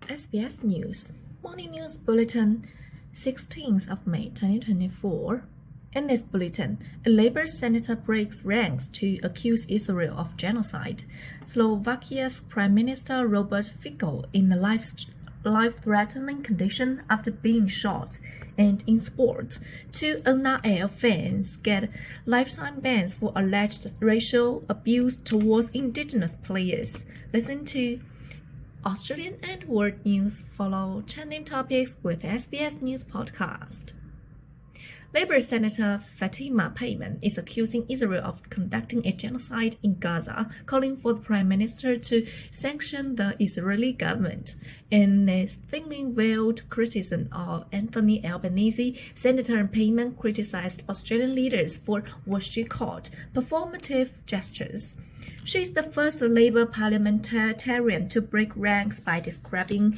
SBS News, Morning News Bulletin, 16th of May 2024. In this bulletin, a Labour senator breaks ranks to accuse Israel of genocide. Slovakia's Prime Minister Robert Fico in a life-threatening condition after being shot. And in sport, two NRL fans get lifetime bans for alleged racial abuse towards Indigenous players. Listen to Australian and world news. Follow trending topics with SBS News Podcast. Labour Senator Fatima Payman is accusing Israel of conducting a genocide in Gaza, calling for the Prime Minister to sanction the Israeli government. In a thinly veiled criticism of Anthony Albanese, Senator Payman criticized Australian leaders for what she called performative gestures. She is the first Labour parliamentarian to break ranks by describing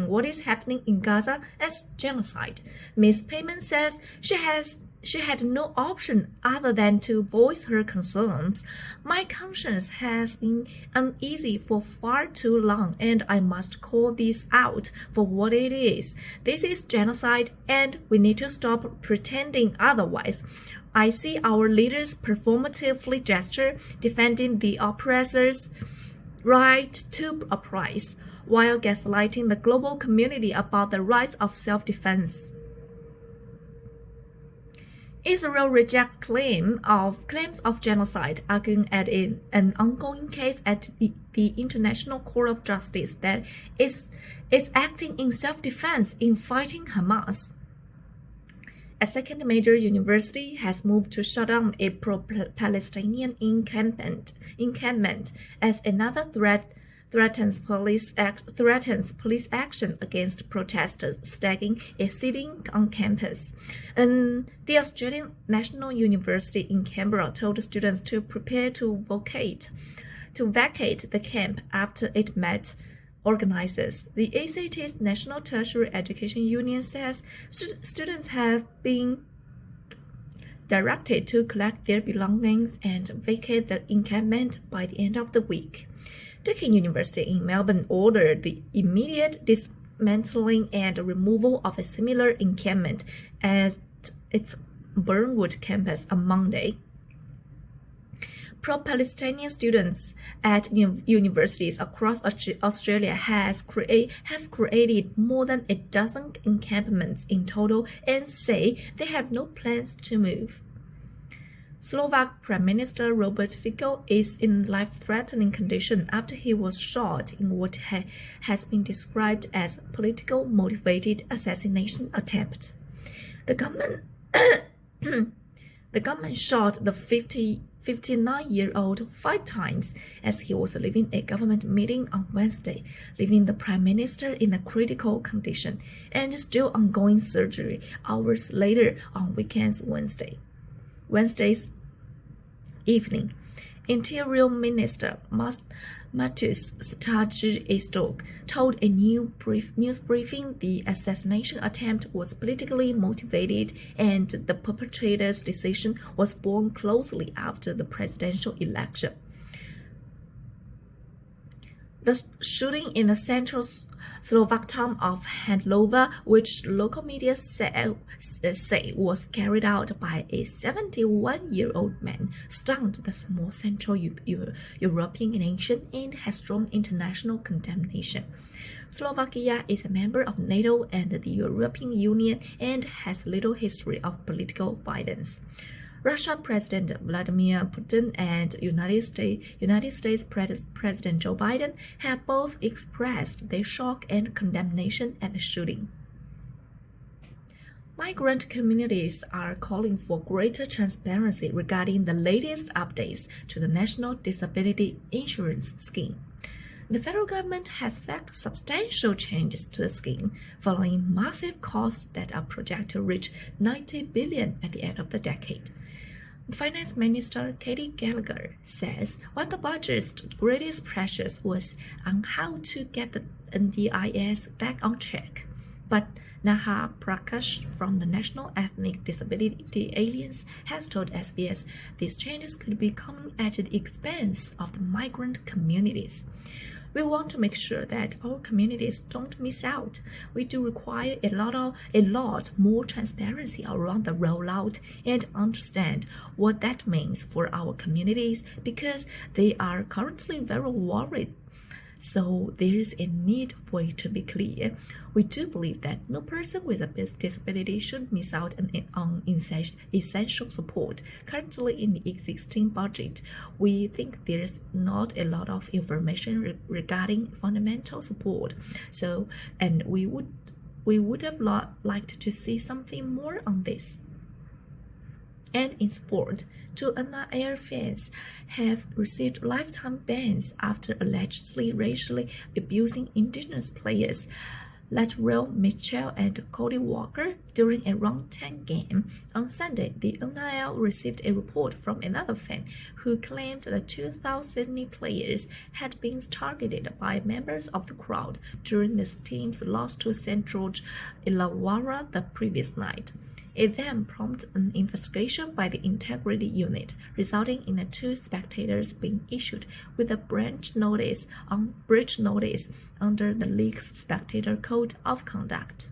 what is happening in Gaza as genocide. Ms. Payman says she had no option other than to voice her concerns. My conscience has been uneasy for far too long, and I must call this out for what it is. This is genocide, and we need to stop pretending otherwise. I see our leaders performatively gesture, defending the oppressor's right to uprise, while gaslighting the global community about the rights of self-defense. Israel rejects claims of genocide, arguing at an ongoing case at the International Court of Justice that it's acting in self-defense in fighting Hamas. A second major university has moved to shut down a pro-Palestinian encampment as another threatens police action against protesters staging a sitting on campus. And the Australian National University in Canberra told students to prepare to vacate the camp after it met organizers. The ACT's National Tertiary Education Union says students have been directed to collect their belongings and vacate the encampment by the end of the week. Deakin University in Melbourne ordered the immediate dismantling and removal of a similar encampment at its Burnwood campus on Monday. Pro-Palestinian students at universities across Australia have created more than a dozen encampments in total and say they have no plans to move. Slovak Prime Minister Robert Fico is in life-threatening condition after he was shot in what has been described as a political-motivated assassination attempt. The government shot the 59-year-old 5 times as he was leaving a government meeting on Wednesday, leaving the Prime Minister in a critical condition and still ongoing surgery hours later on Wednesday's evening. Interior Minister Matus Stajistok told a news briefing the assassination attempt was politically motivated and the perpetrator's decision was born closely after the presidential election. The shooting in the central Slovak town of Handlova, which local media say was carried out by a 71-year-old man, stunned the small Central European nation and has drawn international condemnation. Slovakia is a member of NATO and the European Union and has little history of political violence. Russian President Vladimir Putin and United States President Joe Biden have both expressed their shock and condemnation at the shooting. Migrant communities are calling for greater transparency regarding the latest updates to the National Disability Insurance Scheme. The federal government has flagged substantial changes to the scheme following massive costs that are projected to reach $90 billion at the end of the decade. Finance Minister Katie Gallagher says one of the budget's greatest pressures was on how to get the NDIS back on track. But Naha Prakash from the National Ethnic Disability Alliance has told SBS these changes could be coming at the expense of the migrant communities. We want to make sure that our communities don't miss out. We do require a lot more transparency around the rollout and understand what that means for our communities because they are currently very worried. So there's a need for it to be clear. We do believe that no person with a disability should miss out on essential support. Currently in the existing budget, we think there's not a lot of information regarding fundamental support. And we would have liked to see something more on this. And in sport, two NRL fans have received lifetime bans after allegedly racially abusing Indigenous players, Latrell Mitchell and Cody Walker, during a Round 10 game. On Sunday, the NRL received a report from another fan who claimed the 2,000 Sydney players had been targeted by members of the crowd during the team's loss to St George Illawarra the previous night. It then prompted an investigation by the Integrity Unit, resulting in the two spectators being issued with a breach notice under the league's Spectator Code of Conduct.